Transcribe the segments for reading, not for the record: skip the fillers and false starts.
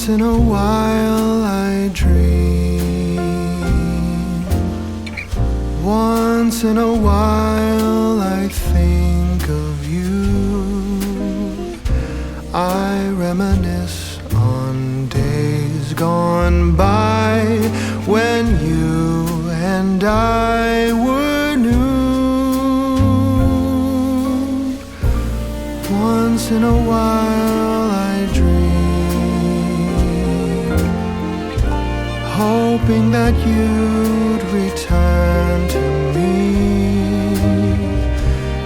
Once in a while I dream. Once in a while I think of you. I reminisce on days gone by when you and I were new. Once in a while I dream, hoping that you'd return to me.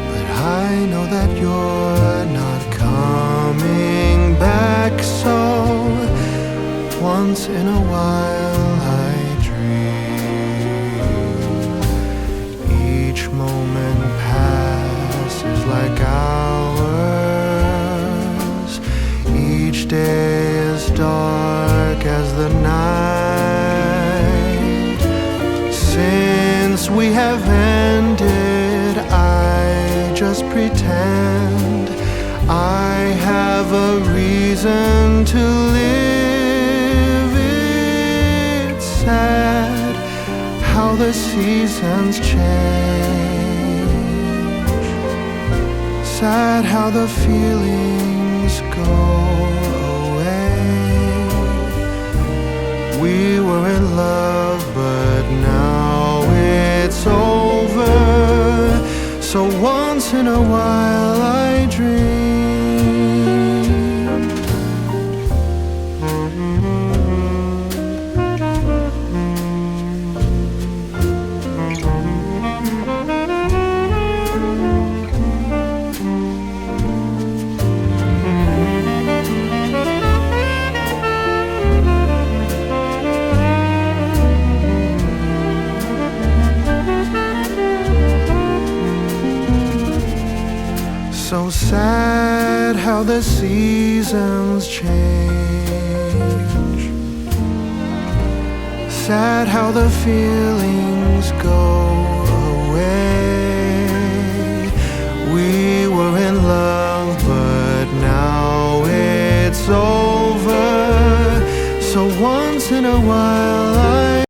But I know that you're not coming back, so once in a while I dream. Each moment passes like hours. Each day is dark as the night. Since we have ended, I just pretend I have a reason to live. It's sad how the seasons change. Sad how the feelings go away. We were in love, but now it's over. So once in a while I dream. So sad how the seasons change. Sad how the feelings go